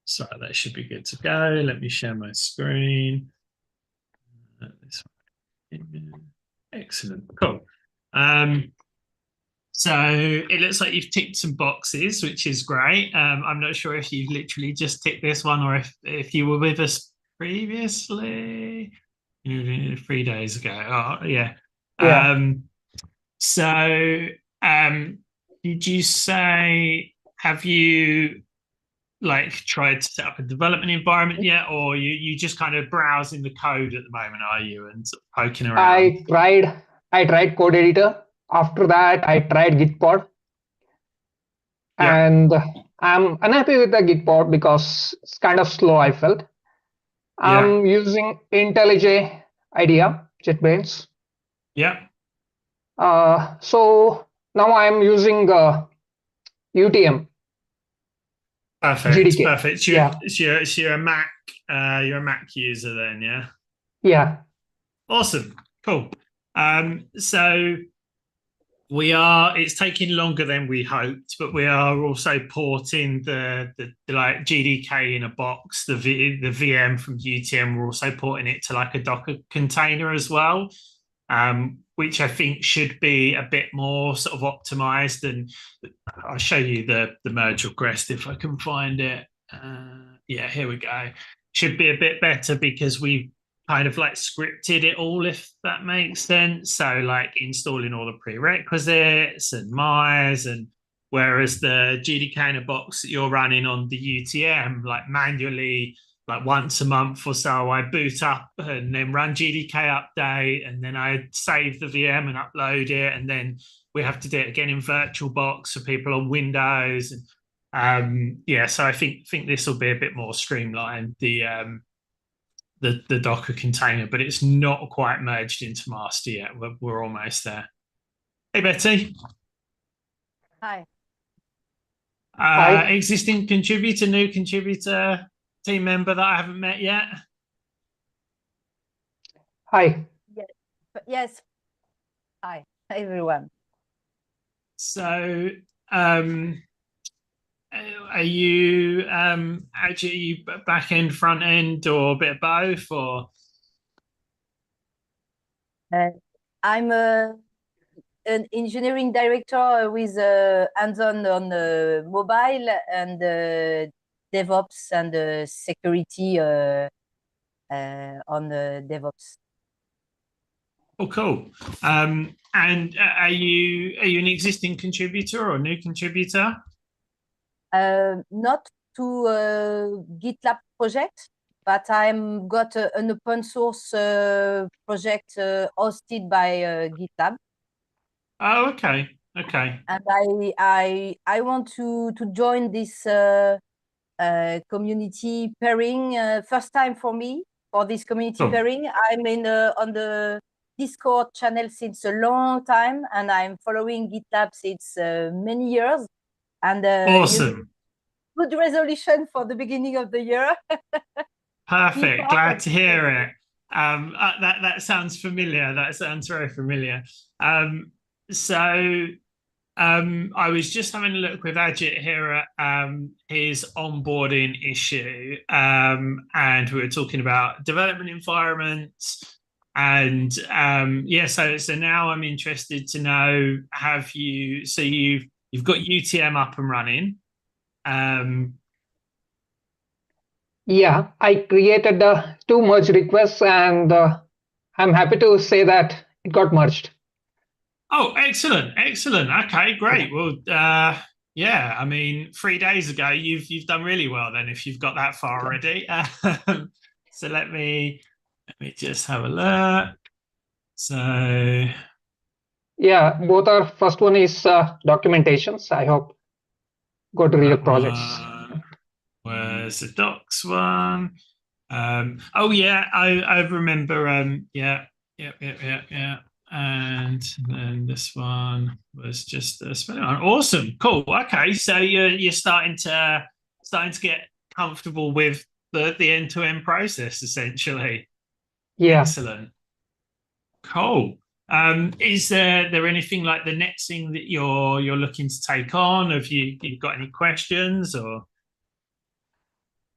So that should be good to go. Let me share my screen. This one. Excellent. Cool. Um, so it looks like you've ticked some boxes, which is great. I'm not sure if you've literally just ticked this one or if you were with us previously, 3 days ago. Oh, yeah. Yeah, Um, so um, did you say, have you like tried to set up a development environment yet, or you just kind of browsing the code at the moment, are you, and sort of poking around? I tried I tried code editor. After that, I tried Gitpod, Yeah. and I'm unhappy with the Gitpod because it's kind of slow, I felt. Yeah. I'm using IntelliJ IDEA, JetBrains. Yeah. So now I'm using UTM Perfect. GDK. Perfect. Yeah, So you're a Mac user then, yeah? yeah, Awesome. Cool. So it's taking longer than we hoped, but we are also porting the like GDK in a box, the VM from UTM. We're also porting it to like a Docker container as well, which I think should be a bit more sort of optimized. And I'll show you the merge request if I can find it. Yeah, here we go. Should be a bit better because we kind of like scripted it all, if that makes sense. So like installing all the prerequisites and Myers, and whereas the GDK in a box that you're running on the UTM, like manually, like once a month or so, I boot up and then run GDK update, and then I save the VM and upload it, and then we have to do it again in VirtualBox for people on Windows. And yeah, so I think this will be a bit more streamlined. The Docker container, but it's not quite merged into master yet. We're almost there. Hey, Betty. Hi. hi, Existing contributor, new contributor, team member that I haven't met yet. hi. Yes. Yes. Hi, everyone. So, um, are you actually, are you back end, front end, or a bit of both, or? Uh, I'm an engineering director with hands-on on mobile and DevOps and security on DevOps. Oh, cool. And are you an existing contributor or a new contributor? Not to GitLab project, but I'm got an open source project hosted by GitLab. Oh, okay. Okay. And I want to join this community pairing. First time for me for this community Cool. pairing. I'm in on the Discord channel since a long time, and I'm following GitLab since many years. And Awesome. good resolution for the beginning of the year. Be Perfect. part Glad of to this. hear it. That sounds familiar. That sounds very familiar. So I was just having a look with Ajit here at his onboarding issue, and we were talking about development environments. And yeah, so now I'm interested to know, you've got UTM up and running. Um, Yeah, I created two merge requests, and I'm happy to say that it got merged. Oh, excellent, excellent. Okay, Yeah, great. Well, yeah. I mean, 3 days ago, you've done really well then if you've got that far already. So let me just have a look. So yeah. Both are first one is documentations. I hope go to real that projects. one was the docs one. Oh yeah, I remember. Yeah, yeah, yeah, yeah, yeah. And then this one was just a spelling one. Awesome, cool. Okay, so you're starting to get comfortable with the end-to-end process, essentially. Yeah, Excellent, cool. Is there anything like the next thing that you're looking to take on? Have you got any questions or?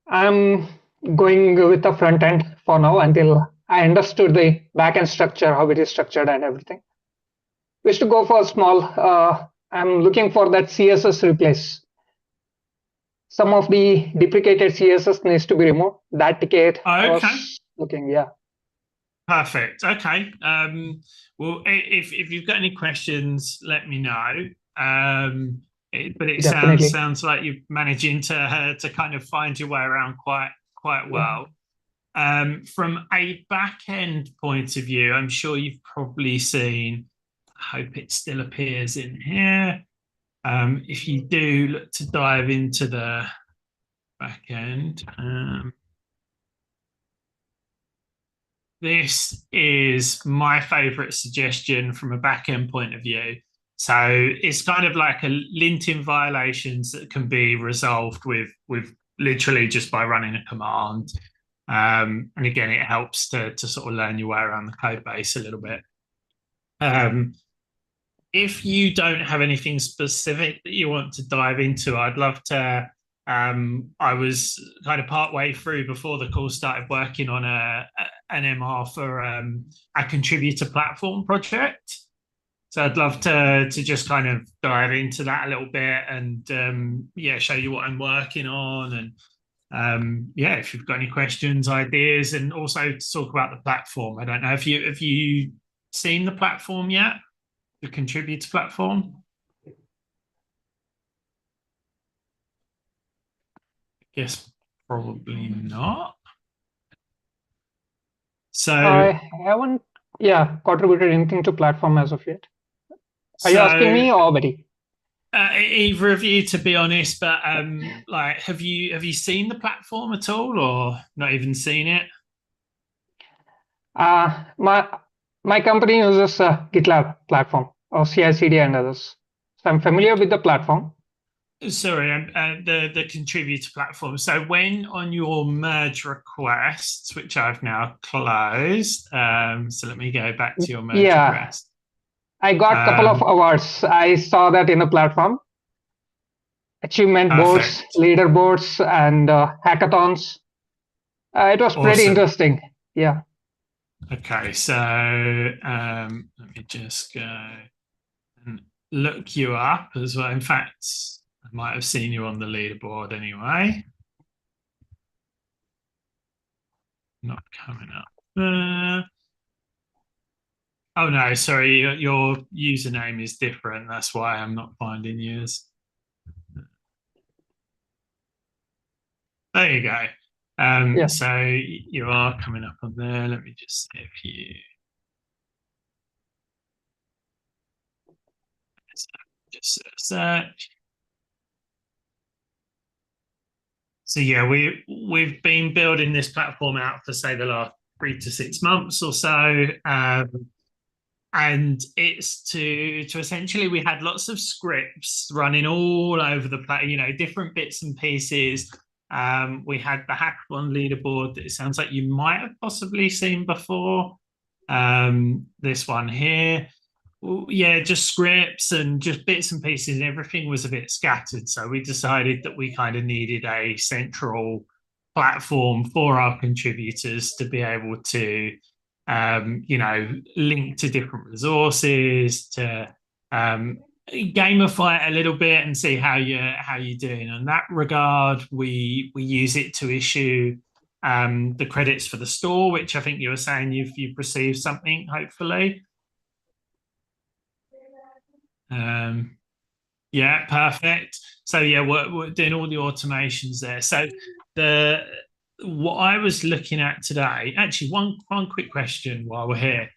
I'm going with the front end for now until I understood the backend structure, how it is structured and everything. Wish to go for small. I'm looking for that CSS replace. Some of the deprecated CSS needs to be removed. That ticket I Okay. was looking, yeah. Perfect. Okay. Well, if you've got any questions, let me know. But it Definitely. sounds like you're managing to kind of find your way around quite well. From a back end point of view, I'm sure you've probably seen. I hope it still appears in here. If you do look to dive into the back end. This is my favorite suggestion from a back-end point of view. So it's kind of like a linting violations that can be resolved with literally just by running a command. And again, it helps to sort of learn your way around the code base a little bit. If you don't have anything specific that you want to dive into, I'd love to. I was kind of partway through before the call started working on an MR for a contributor platform project. So I'd love to just kind of dive into that a little bit and show you what I'm working on and if you've got any questions, ideas, and also to talk about the platform. I don't know if you seen the platform yet, the contributor platform. Yes, probably not. So I haven't, contributed anything to platform as of yet. Are you asking me or Betty? Either of you, to be honest, but like, have you seen the platform at all, or not even seen it? My company uses GitLab platform or CI/CD and others, so I'm familiar with the platform. Sorry, the contributor platform. So when on your merge requests, which I've now closed, so let me go back to your merge request. I got a couple of awards. I saw that in the platform. Achievement boards, leaderboards, and hackathons. It was pretty interesting. Yeah. Okay, so let me just go and look you up as well. In fact, I might have seen you on the leaderboard anyway. Not coming up. Oh no, sorry, your username is different. That's why I'm not finding yours. There you go. So you are coming up on there. Let me just see if you just search. So yeah, we've been building this platform out for say the last 3 to 6 months or so. And it's to essentially, we had lots of scripts running all over the place, different bits and pieces. We had the hackathon leaderboard that it sounds like you might have possibly seen before. This one here, just scripts and just bits and pieces, and everything was a bit scattered. So we decided that we kind of needed a central platform for our contributors to be able to link to different resources, to gamify it a little bit and see how you're doing. In that regard, we use it to issue the credits for the store, which I think you were saying you've received something, hopefully. Perfect. So we're doing all the automations there. So what I was looking at today, actually, one quick question while we're here.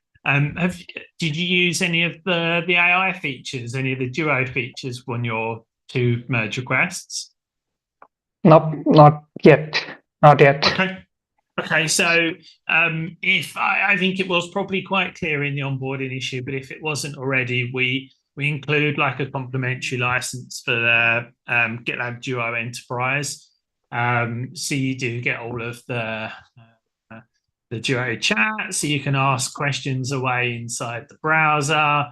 Did you use any of the AI features, any of the Duo features on your 2 merge requests? Nope, not yet. Not yet. Okay. So if I think it was probably quite clear in the onboarding issue, but if it wasn't already, we include like a complimentary license for the GitLab Duo Enterprise. So you do get all of the Duo chat, so you can ask questions away inside the browser,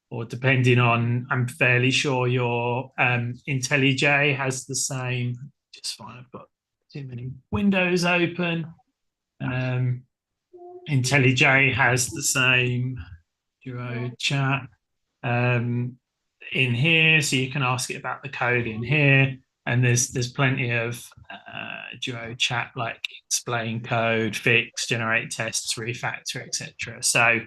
or depending on, I'm fairly sure your IntelliJ has the same. Just fine, I've got too many windows open. IntelliJ has the same Duo chat in here, so you can ask it about the code in here. And there's plenty of Duo chat, like explain code, fix, generate tests, refactor, etc. So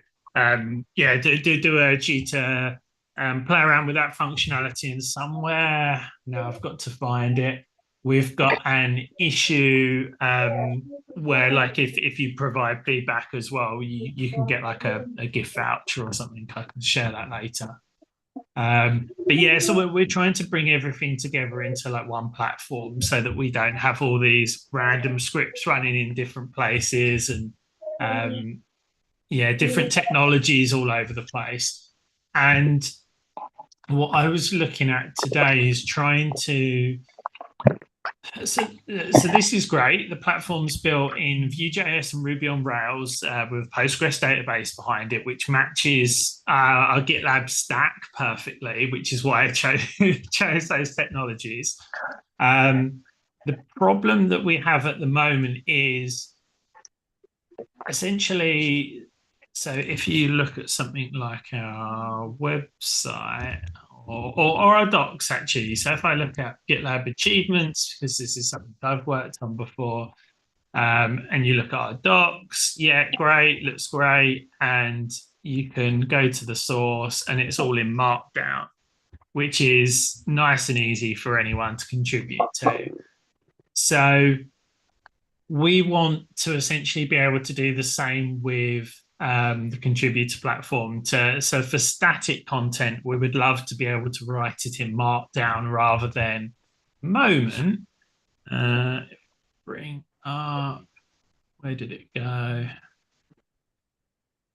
yeah, do urge you to play around with that functionality in somewhere. Now I've got to find it. We've got an issue where, like, if you provide feedback as well, you can get like a gift voucher or something. I can share that later. But yeah, so we're trying to bring everything together into like one platform so that we don't have all these random scripts running in different places and yeah, different technologies all over the place. And what I was looking at today is trying to so this is great. The platform's built in Vue.js and Ruby on Rails with a Postgres database behind it, which matches our GitLab stack perfectly, which is why I chose those technologies. The problem that we have at the moment is essentially, so if you look at something like our website, or our docs, actually. So if I look at GitLab achievements, because this is something I've worked on before, and you look at our docs, yeah, great, looks great. And you can go to the source and it's all in Markdown, which is nice and easy for anyone to contribute to. So we want to essentially be able to do the same with the contributor platform. So for static content, we would love to be able to write it in Markdown rather than moment. Bring up, where did it go?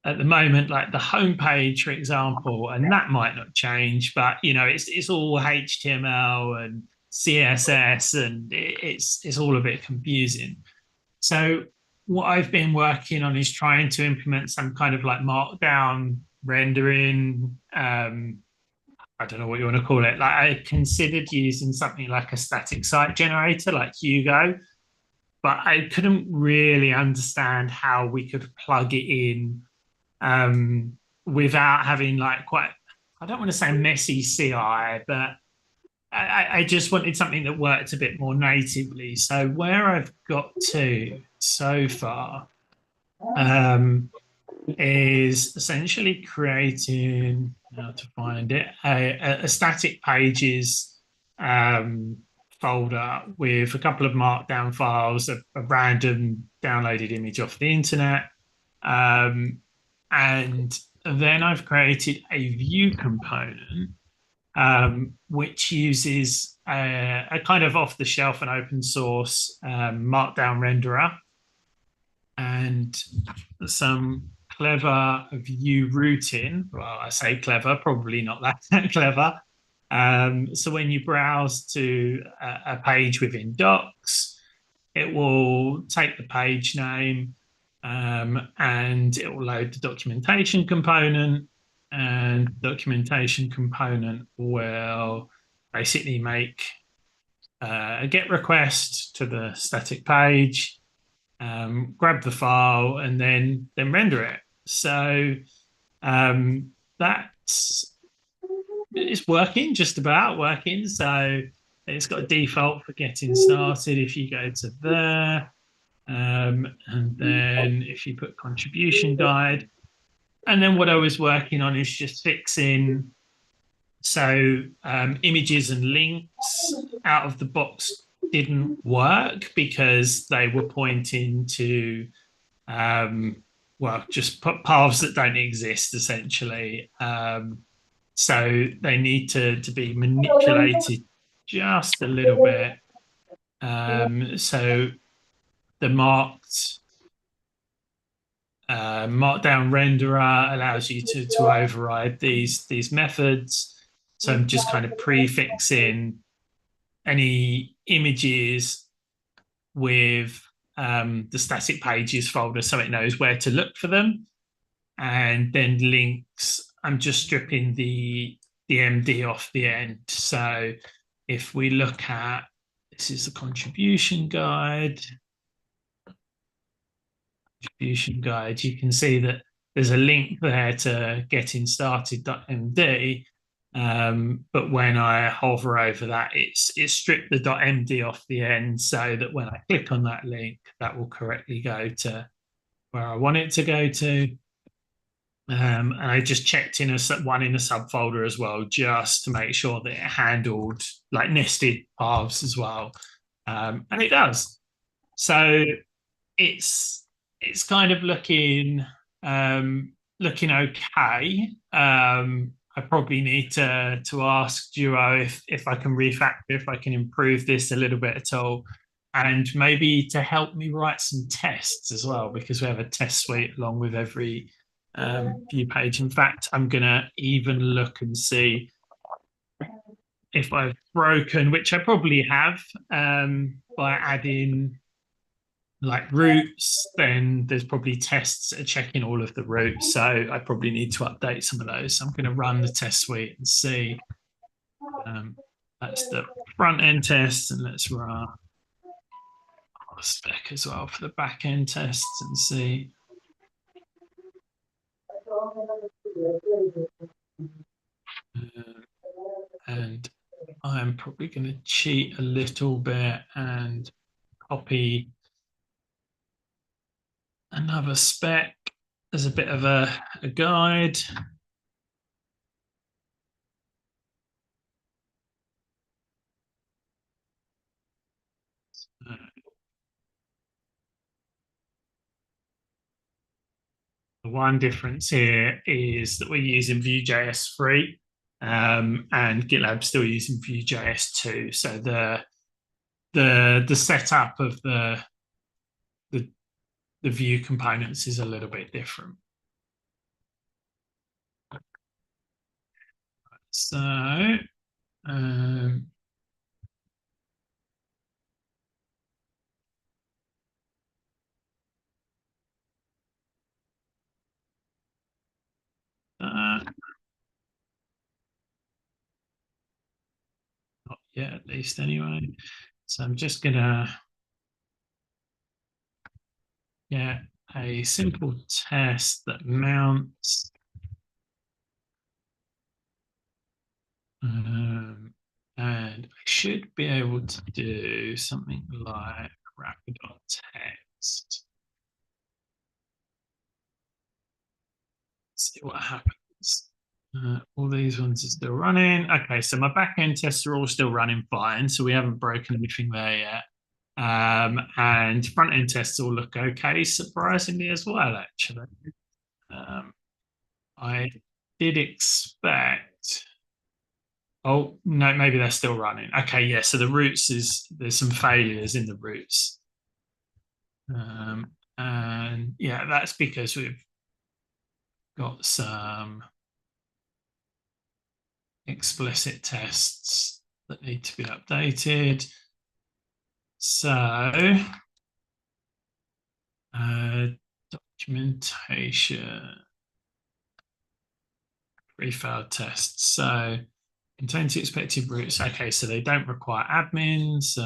At the moment, like the homepage, for example, and that might not change, but you know, it's all HTML and CSS, and it's all a bit confusing. So what I've been working on is trying to implement some kind of like Markdown rendering. I don't know what you want to call it. Like I considered using something like a static site generator like Hugo, but I couldn't really understand how we could plug it in without having like quite, I don't want to say messy CI, but I just wanted something that worked a bit more natively. So where I've got to so far is essentially creating, how to find it, a static pages folder with a couple of Markdown files, a random downloaded image off the internet. And then I've created a Vue component which uses a kind of off-the-shelf and open source Markdown renderer and some clever Vue routing. Well, I say clever, probably not that clever. So when you browse to a page within Docs, it will take the page name and it will load the documentation component. And documentation component will basically make a GET request to the static page, grab the file, and then render it. So it's working, just about working. So it's got a default for getting started. If you go to there, and then if you put contribution guide. And then what I was working on is just fixing, so images and links out of the box didn't work because they were pointing to, well, just paths that don't exist, essentially. So they need to be manipulated just a little bit. So the Markdown renderer allows you to override these methods. So I'm just kind of prefixing any images with the static pages folder so it knows where to look for them. And then links, I'm just stripping the MD off the end. So if we look at This is the contribution guide. Contribution guide. You can see that there's a link there to getting started.md. But when I hover over that, it's stripped the .md off the end so that when I click on that link, that will correctly go to where I want it to go to. And I just checked in one in a subfolder as well, just to make sure that it handled like nested paths as well. And it does. So it's kind of looking okay. I probably need to ask Duo if I can refactor, if I can improve this a little bit at all, and maybe to help me write some tests as well, because we have a test suite along with every view page. In fact, I'm gonna even look and see if I've broken, which I probably have, by adding like routes, then there's probably tests that are checking all of the routes. So I probably need to update some of those. So I'm going to run the test suite and see. That's the front end test, and let's run a spec as well for the back end tests and see. And I'm probably going to cheat a little bit and copy another spec as a bit of a guide. The one difference here is that we're using Vue.js 3, and GitLab's still using Vue.js 2. So the setup of the Vue components is a little bit different. So not yet, at least anyway. So I'm just gonna get a simple test that mounts. And I should be able to do something like wrapper.text. See what happens. All these ones are still running. Okay, so my backend tests are all still running fine. So we haven't broken anything there yet. And front end tests all look okay, surprisingly as well, actually. I did expect. Oh, no, maybe they're still running. Okay, yeah, so the routes there's some failures in the routes. And yeah, that's because we've got some explicit tests that need to be updated. So documentation, pre-failed tests. So contain two expected routes. Okay, so they don't require admin. So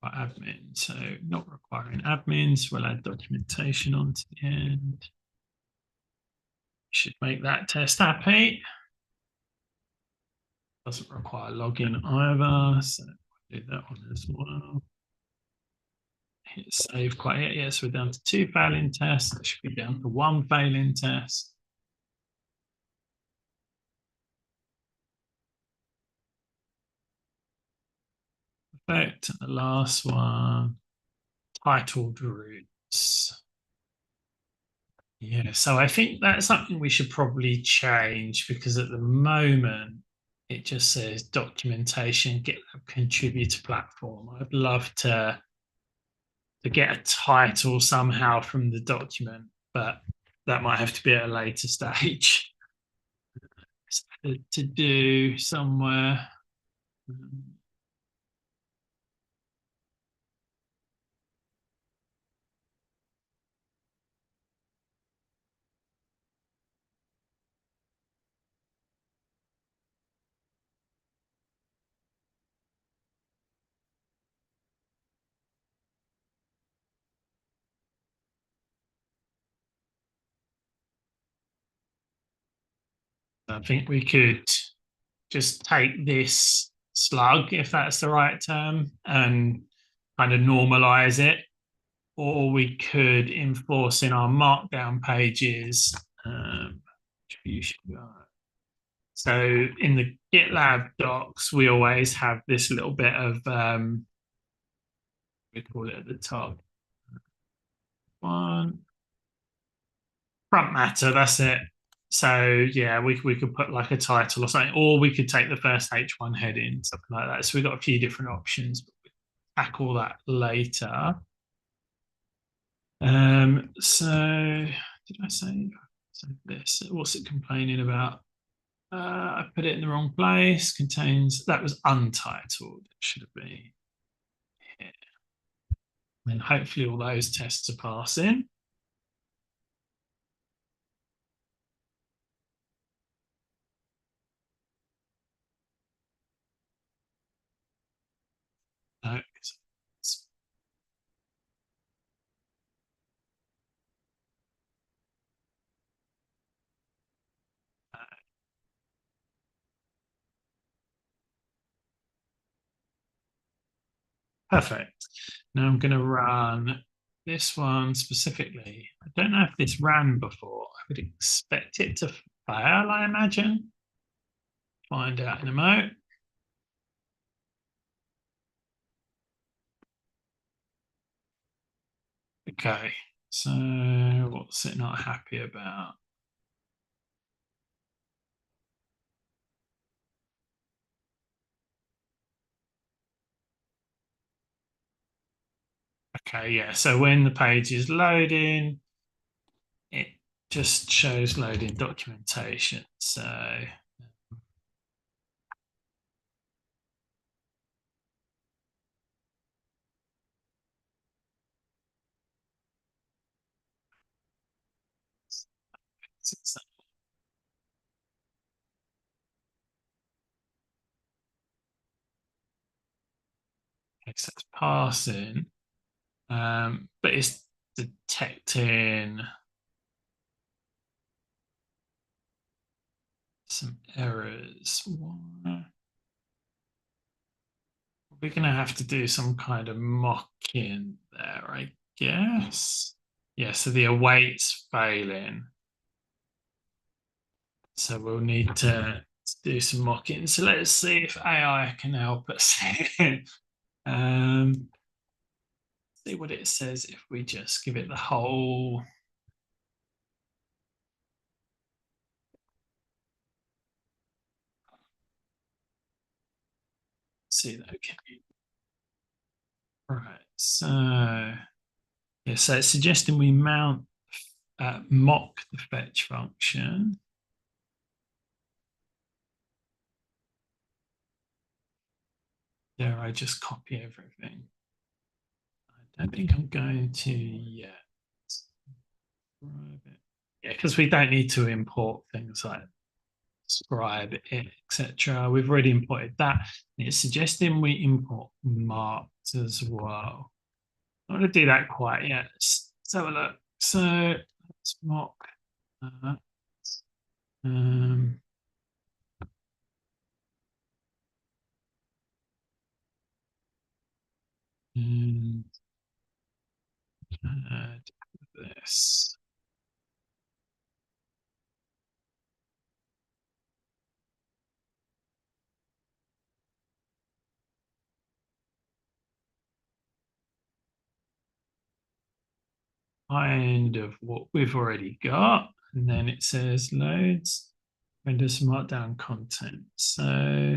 admin. So not requiring admins. We'll add documentation onto the end. Should make that test happy. Doesn't require login either. So do that one as well. Hit save quite yet. Yes, we're down to 2 failing tests. That should be down to 1 failing test. Perfect. And the last one, titled routes. Yeah, so I think that's something we should probably change, because at the moment it just says documentation, GitLab contributor platform. I'd love to get a title somehow from the document, but that might have to be at a later stage to do somewhere. I think we could just take this slug, if that's the right term, and kind of normalize it. Or we could enforce in our markdown pages attribution guide. So in the GitLab docs, we always have this little bit of we call it at the top. One front matter, that's it. So yeah, we could put like a title or something, or we could take the first H1 heading, something like that. So we've got a few different options, but we'll tackle that later. So did I say this? What's it complaining about? I put it in the wrong place. Contains, that was untitled. It should have been here. And hopefully all those tests are passing. No, perfect. Now I'm going to run this one specifically. I don't know if this ran before. I would expect it to fail, I imagine. Find out in a moment. Okay, so what's it not happy about? Okay, yeah, so when the page is loading, it just shows loading documentation. So it's passing, but it's detecting some errors. We're going to have to do some kind of mock-in there, I guess. Yeah, so the await's failing. So we'll need to do some mock-in. So let's see if AI can help us. See what it says if we just give it the whole. See that, okay. Right, so yeah, so it's suggesting we mock the fetch function. Dare I just copy everything? I don't think I'm going to yet. Yeah, because we don't need to import things like scribe, etc. We've already imported that. It's suggesting we import marked as well. I'm not going to do that quite yet. Let's have a look. So let's mock that. And add this. Kind of what we've already got. And then it says loads, render some markdown content. So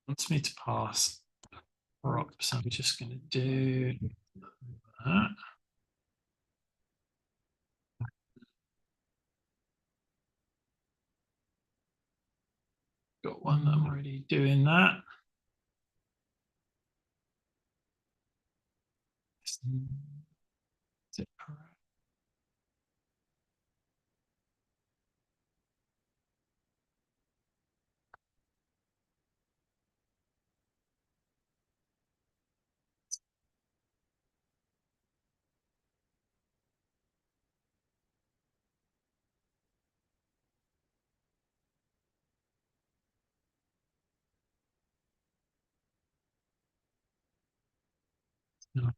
wants me to pass props. I'm just going to do that. Got one that I'm already doing that. Is it correct? No.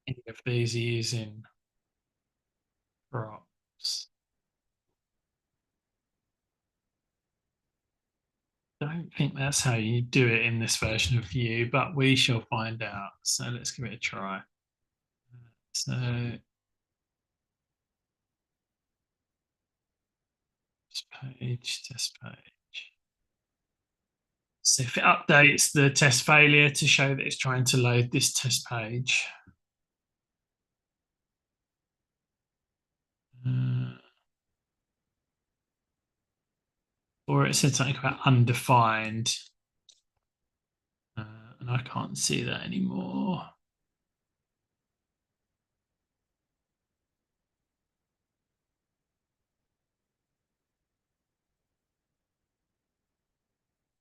Any of these are using props. Don't think that's how you do it in this version of Vue, but we shall find out. So let's give it a try. So test page. So if it updates the test failure to show that it's trying to load this test page. Or it said something about undefined. And I can't see that anymore.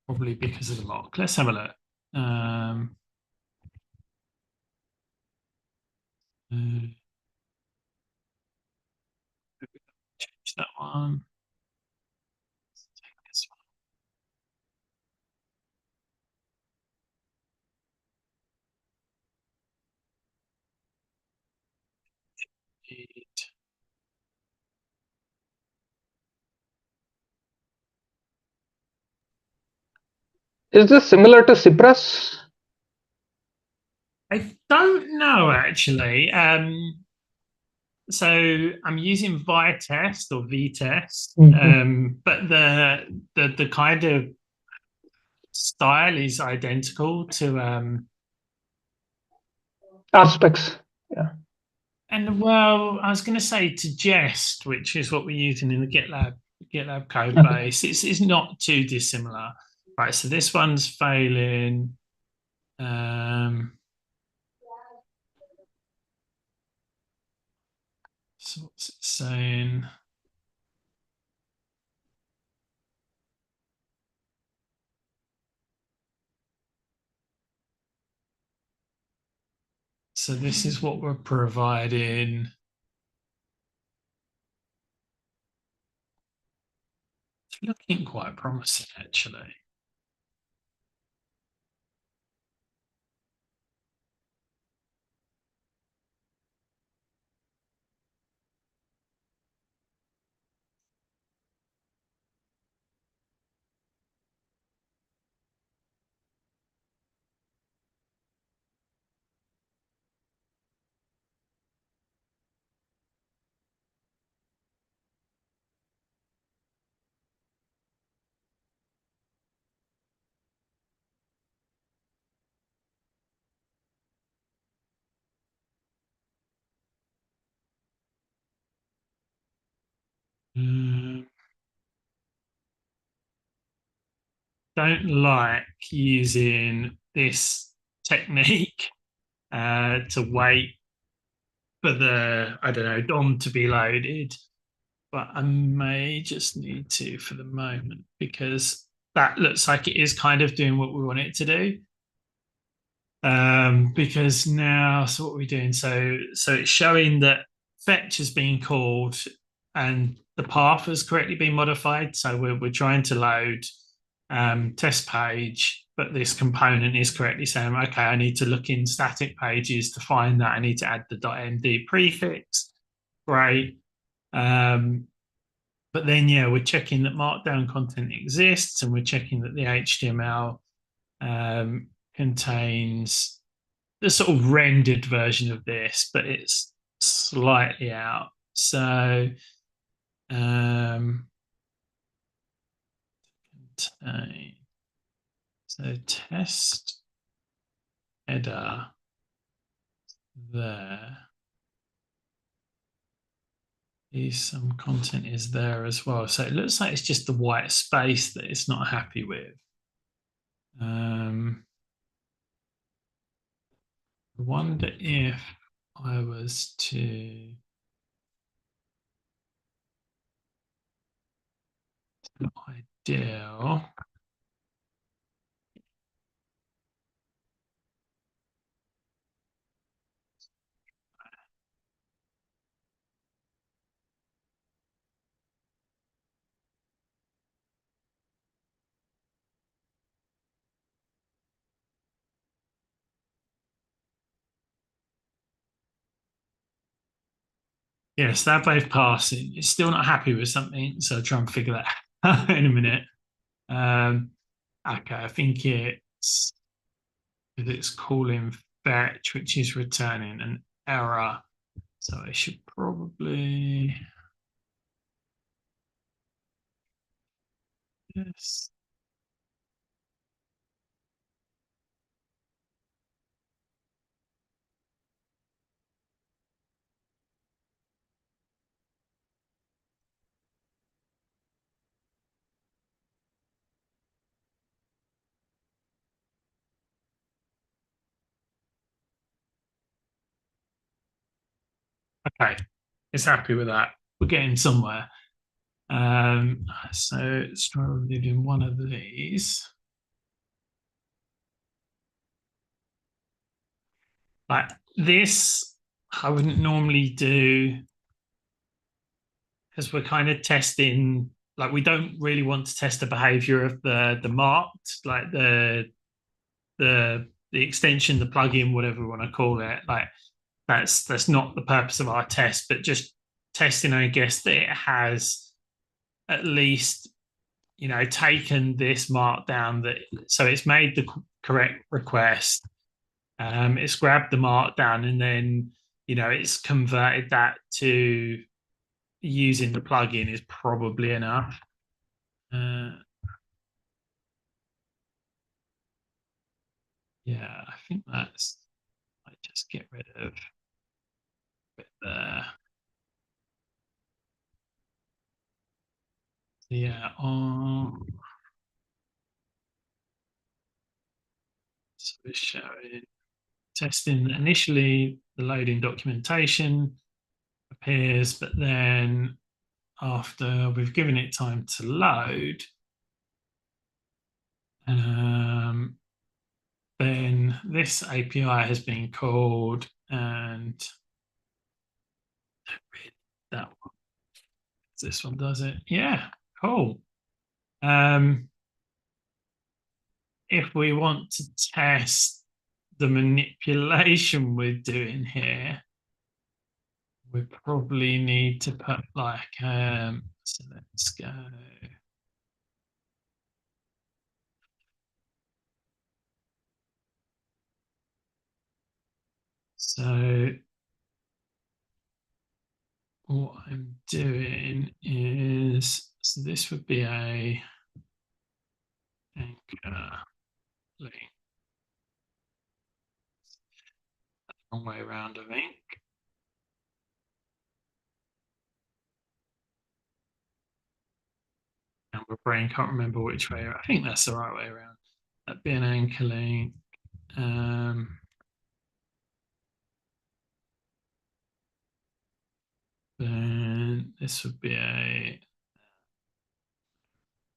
Probably because of the mock. Let's have a look. Change that one. Take this one. Is this similar to Cypress? I don't know actually. So I'm using Vitest or VTest, but the kind of style is identical to Aspects. Yeah. and well, I was going to say to Jest, which is what we're using in the GitLab code base. It's not too dissimilar, right? So this one's failing. So what's it saying? So this is what we're providing. It's looking quite promising, actually. Don't like using this technique to wait for the, I don't know, DOM to be loaded. But I may just need to for the moment because that looks like it is kind of doing what we want it to do. Because now, so what are we doing? So it's showing that fetch has been called and the path has correctly been modified. So we're trying to load test page, but this component is correctly saying, okay, I need to look in static pages to find that. I need to add the .md prefix. Great. But then, yeah, we're checking that markdown content exists and we're checking that the HTML contains the sort of rendered version of this, but it's slightly out. So, so test header there. Some content is there as well. So it looks like it's just the white space that it's not happy with. I wonder if I was to ideal. Yes, they're both passing. It's still not happy with something, so I'll try and figure that out in a minute. Okay, I think it's calling fetch, which is returning an error. So I should probably yes. Okay, it's happy with that. We're getting somewhere. So let's try removing one of these. Like this, I wouldn't normally do because we're kind of testing. Like we don't really want to test the behavior of the marked, like the extension, the plugin, whatever we want to call it. Like that's not the purpose of our test, but just testing, I guess, that it has at least taken this markdown that so it's made the correct request. It's grabbed the markdown and then it's converted that to using the plugin is probably enough. Yeah, I think that's. I just get rid of it there. Yeah. So we're showing testing initially the loading documentation appears, but then after we've given it time to load, then this API has been called and that one. This one does it. Yeah, cool. If we want to test the manipulation we're doing here, we probably need to put like so let's go. So what I'm doing is, so this would be a anchor link. Wrong way around, I think. And my brain can't remember which way. I think that's the right way around. That'd be an anchor link. Then this would be a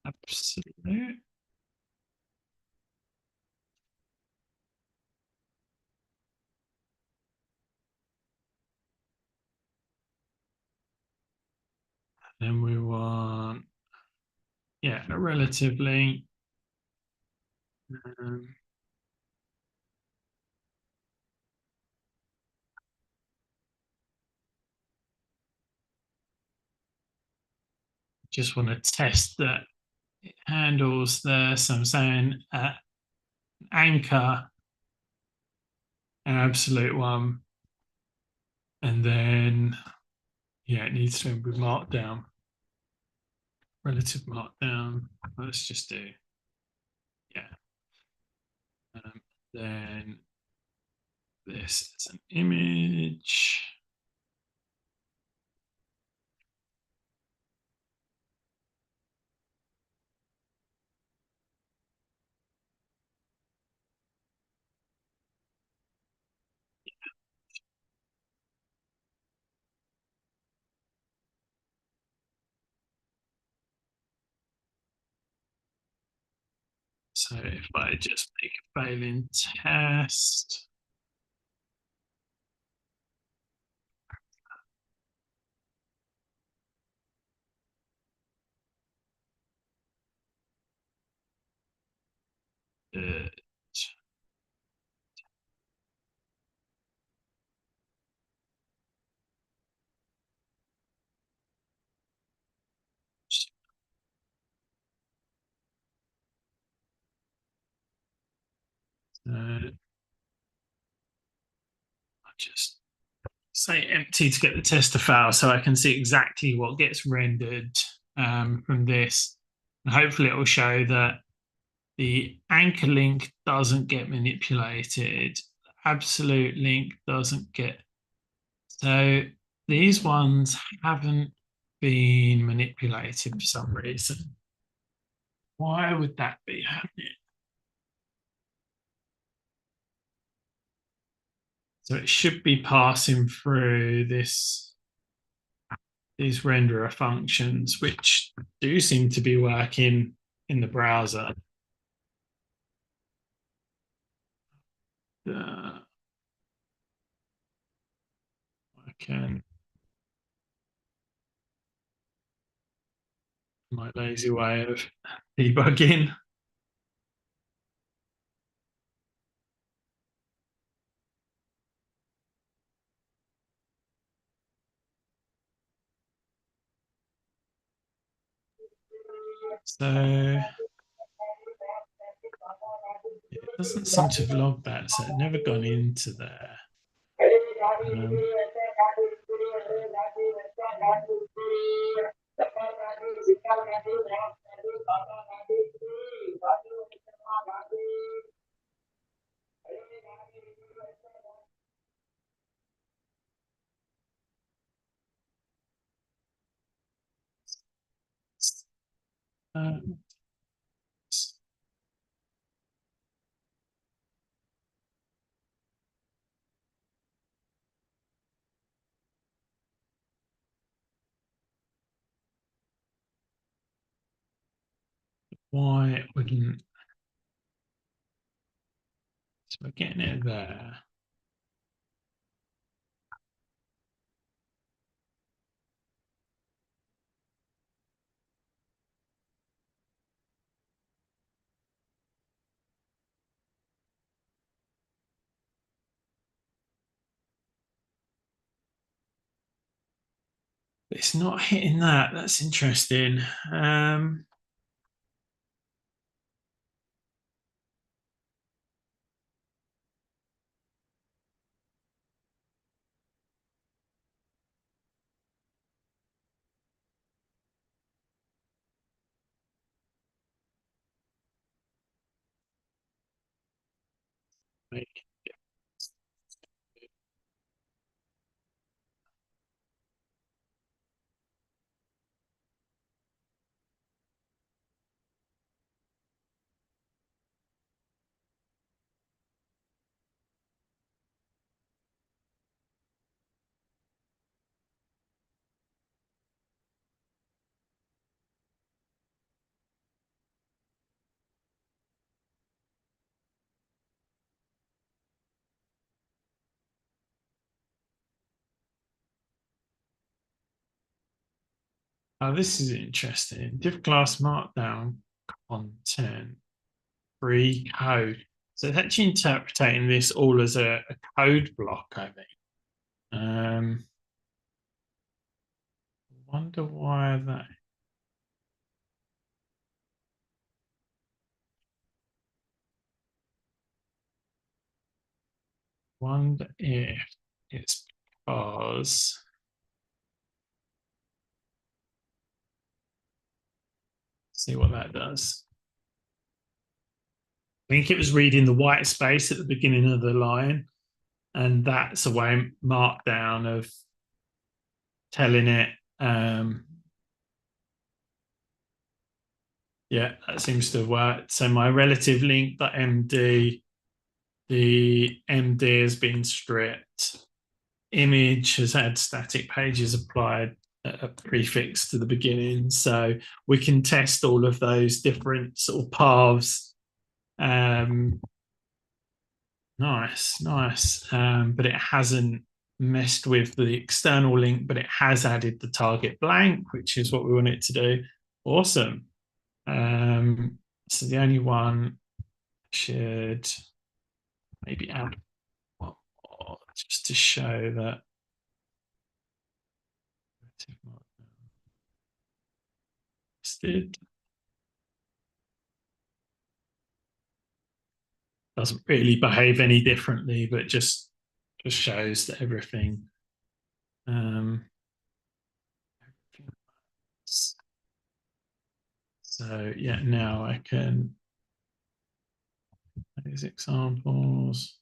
absolute. Then we want, yeah, a relatively. Just want to test that it handles the, so I'm saying anchor, an absolute one, and then, yeah, it needs to be markdown, relative markdown. Let's just do, yeah. Then this is an image. So if I just make a failing test, I'll just say empty to get the tester file so I can see exactly what gets rendered from this. And hopefully it will show that the anchor link doesn't get manipulated. Absolute link doesn't get. So these ones haven't been manipulated for some reason. Why would that be happening? So it should be passing through these renderer functions, which do seem to be working in the browser. I can. My lazy way of debugging. So it doesn't seem to have logged that, so it's never gone into there. Why it wouldn't? So we're getting it there. But it's not hitting that. That's interesting. Oh, this is interesting. Div class markdown content, free code. So it's actually interpreting this all as a code block, I think. Wonder why that. Wonder if it's because. See what that does. I think it was reading the white space at the beginning of the line, and that's a way markdown of telling it. Yeah, that seems to have worked. So my relative link.md, the MD has been stripped. Image has had static pages applied, a prefix to the beginning. So we can test all of those different sort of paths. Nice. But it hasn't messed with the external link, but it has added the target blank, which is what we want it to do. Awesome. So the only one should maybe add one more just to show that. doesn't really behave any differently, but just shows that everything. So yeah, now I can these examples.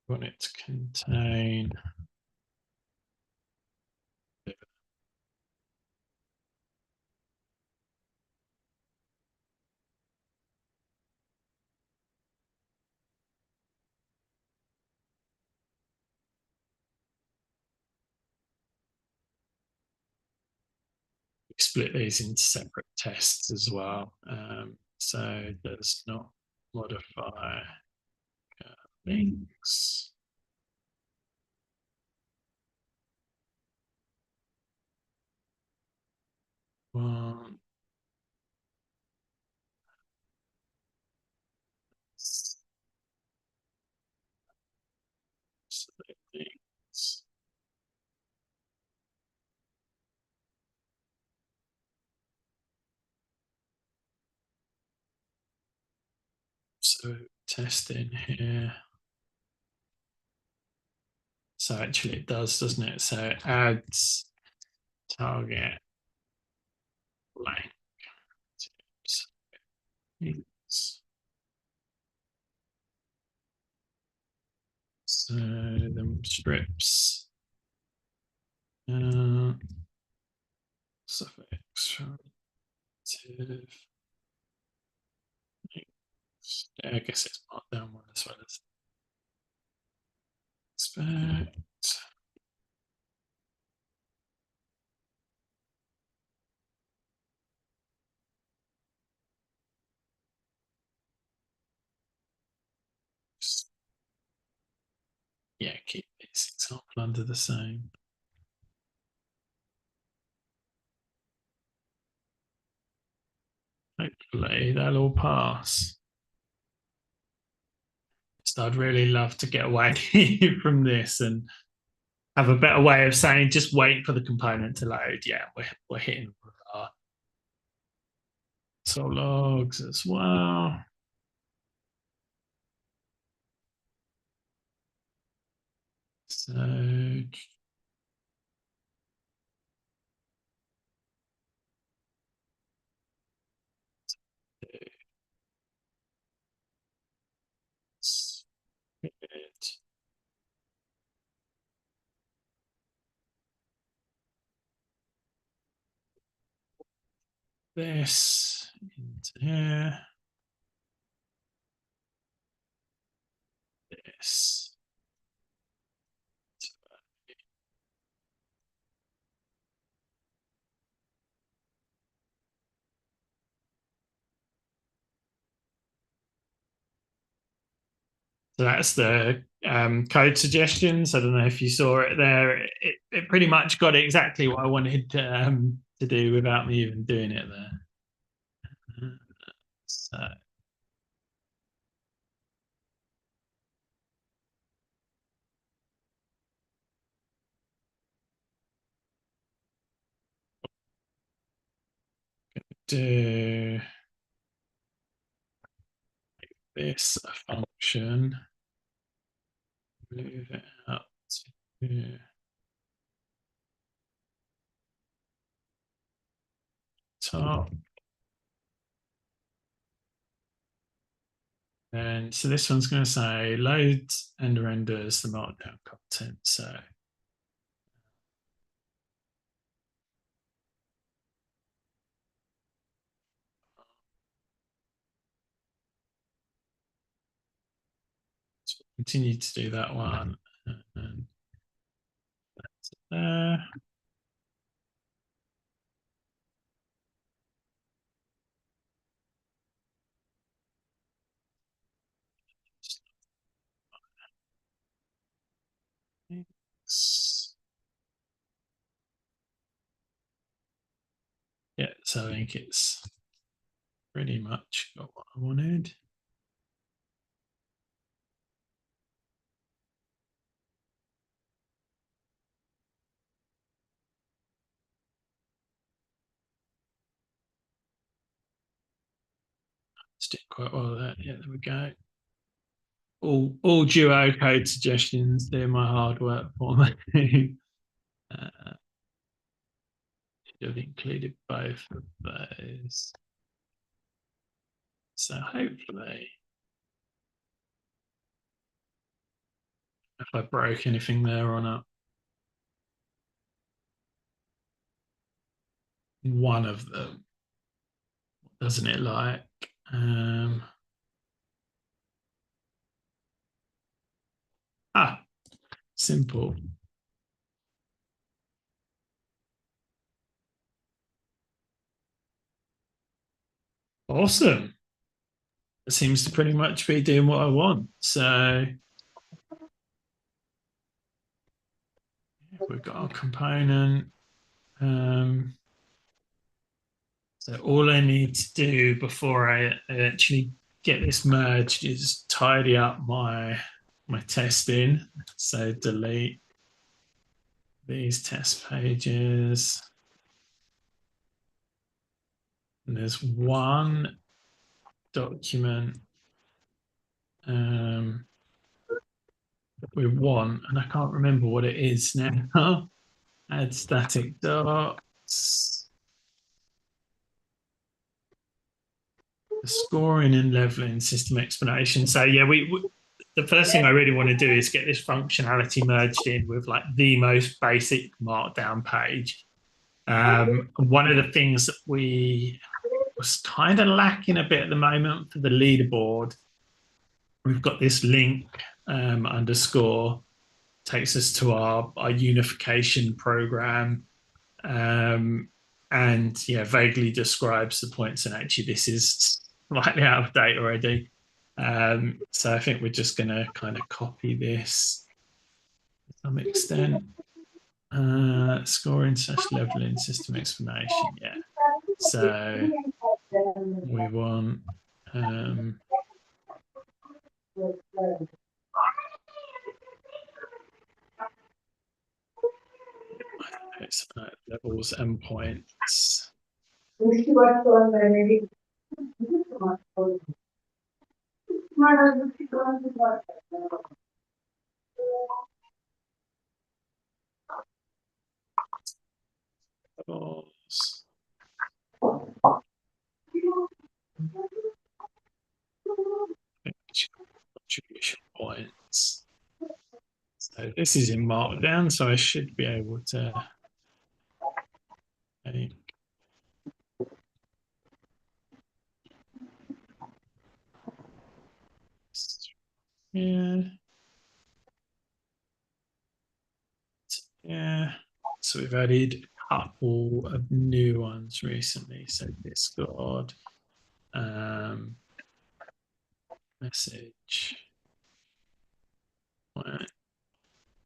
Want it to contain split these into separate tests as well. So does not modify links. One. Split links. So test in here. So actually it does, doesn't it? So it adds target blank links. So the strips suffix relative links. I guess it's marked down one as well as expect. Yeah, keep this example under the same. Hopefully that'll all pass. So I'd really love to get away from this and have a better way of saying just wait for the component to load. Yeah, we're hitting our console logs as well. So this into here. This. So that's the code suggestions. I don't know if you saw it there. It pretty much got exactly what I wanted to do without me even doing it there. So. Do this a function, move it up to top. And so this one's going to say loads and renders the markdown content. So continue to do that one. And that's there. Yeah, so I think it's pretty much got what I wanted. quite well there. Yeah, there we go. All Duo code suggestions doing my hard work for me. Should have included both of those. So hopefully, if I broke anything there or not. One of them, doesn't it like? Simple. Awesome. It seems to pretty much be doing what I want. So we've got our component. So all I need to do before I actually get this merged is tidy up my testing. So delete these test pages. And there's one document that we want, and I can't remember what it is now. Add static dots. The scoring and leveling system explanation. So yeah, we the first thing I really want to do is get this functionality merged in with like the most basic markdown page. One of the things that we was kind of lacking a bit at the moment for the leaderboard, we've got this link underscore takes us to our unification program, and yeah, vaguely describes the points. And actually, this is slightly out of date already. So I think we're just going to kind of copy this to some extent. Scoring / leveling system explanation. Yeah. So we want it's levels endpoints. Levels. Contribution points. So this is in Markdown, so I should be able to. Yeah. Yeah. So we've added a couple of new ones recently. So Discord, message. Right.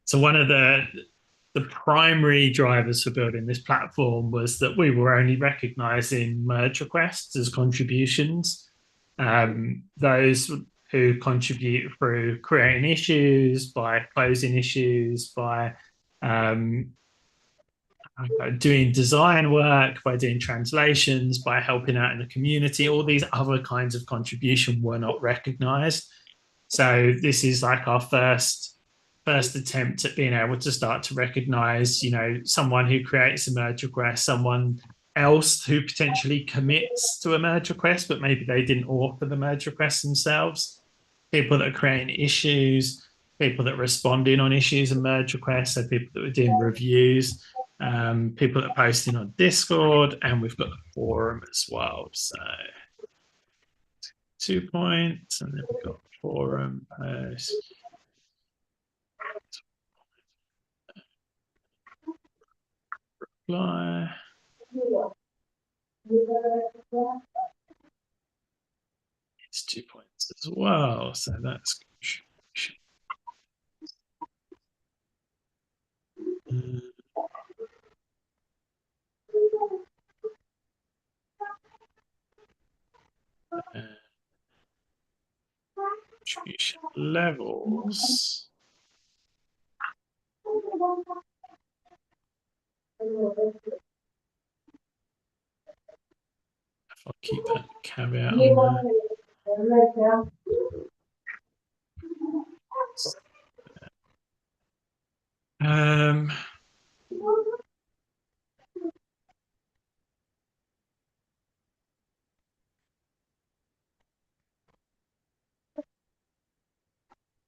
So one of the primary drivers for building this platform was that we were only recognizing merge requests as contributions. Those who contribute through creating issues, by closing issues, by doing design work, by doing translations, by helping out in the community, all these other kinds of contribution were not recognized. So this is like our first attempt at being able to start to recognize, you know, someone who creates a merge request, someone else who potentially commits to a merge request, but maybe they didn't author the merge request themselves, people that are creating issues, people that are responding on issues and merge requests, so people that are doing reviews, people that are posting on Discord, and we've got the forum as well. So 2 points, and then we've got forum post. Reply. It's 2 points as well, so that's contribution levels. If I keep that caveat on there. Um,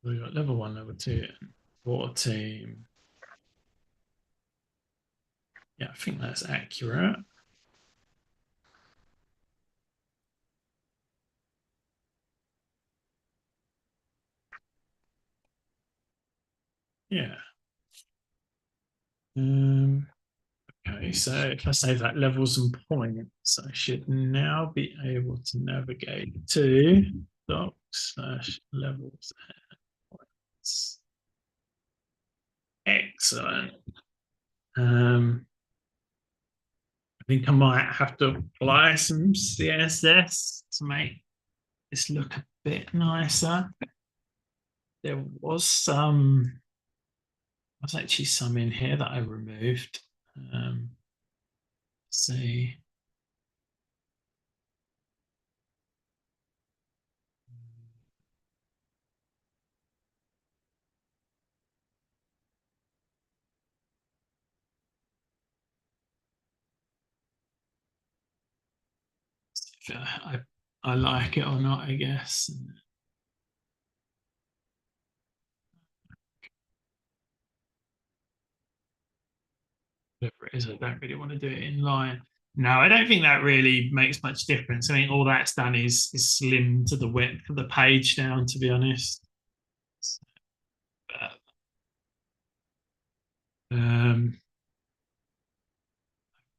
we got level 1, level 2, water team. Yeah, I think that's accurate. Yeah. Okay, so if I save that levels and points, I should now be able to navigate to docs/levels and points. Excellent. I think I might have to apply some CSS to make this look a bit nicer. There was actually some in here that I removed. See. If I like it or not, I guess. Whatever it is, I don't really want to do it in line. No, I don't think that really makes much difference. I mean, all that's done is slim to the width of the page down, to be honest. I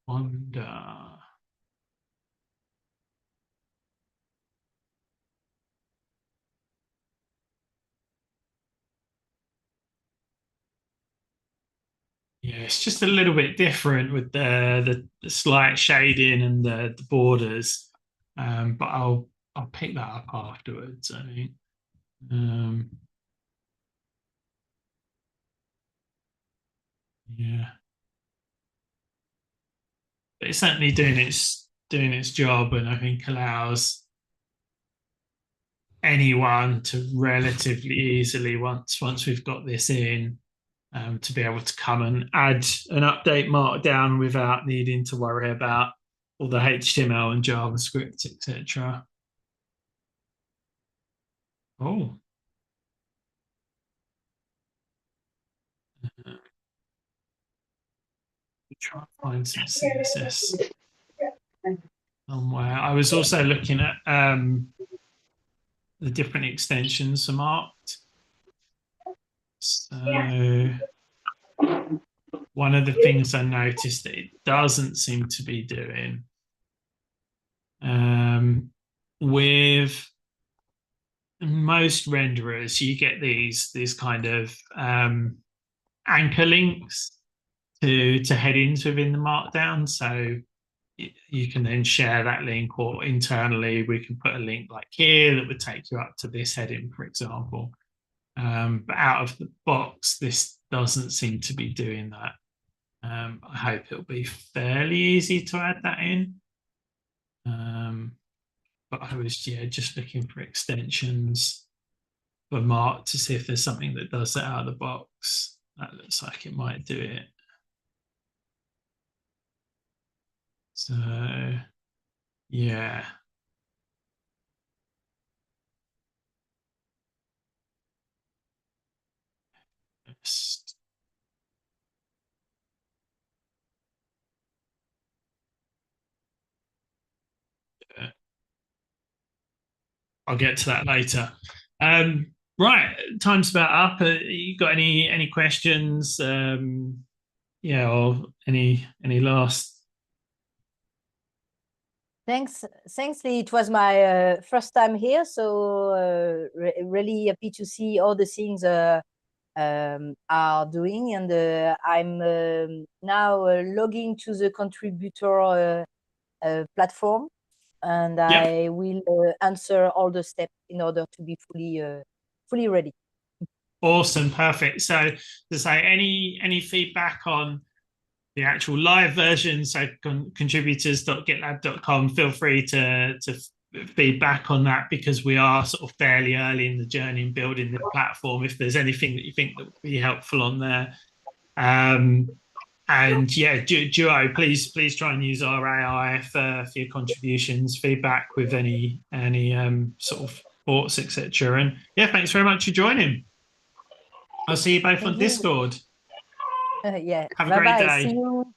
wonder. Yeah, it's just a little bit different with the slight shading and the borders. But I'll pick that up afterwards, I think. Yeah. But it's certainly doing its job, and I think allows anyone to relatively easily, once we've got this in, to be able to come and add an update markdown without needing to worry about all the HTML and JavaScript, etc. Oh. Try and find some CSS somewhere. I was also looking at the different extensions are marked. So one of the things I noticed that it doesn't seem to be doing with most renderers, you get these kind of anchor links to headings within the markdown. So you can then share that link, or internally we can put a link like here that would take you up to this heading, for example. But out of the box, this doesn't seem to be doing that. I hope it'll be fairly easy to add that in. But I was just looking for extensions for Mark to see if there's something that does that out of the box. That looks like it might do it. So yeah. I'll get to that later. Right, time's about up. You got any questions? Or any last? Thanks, Lee. It was my first time here, so really happy to see all the things are doing, and I'm now logging to the contributor platform, and I will answer all the steps in order to be fully ready. Awesome, perfect. So to say, any feedback on the actual live version, so contributors.gitlab.com, feel free to feedback on that, because we are sort of fairly early in the journey in building the platform. If there's anything that you think that would be helpful on there. And yeah, Duo, please try and use our AI for your contributions, feedback with any sort of thoughts, etc. And yeah, thanks very much for joining. I'll see you both on Discord. Yeah. Have a great day. See you.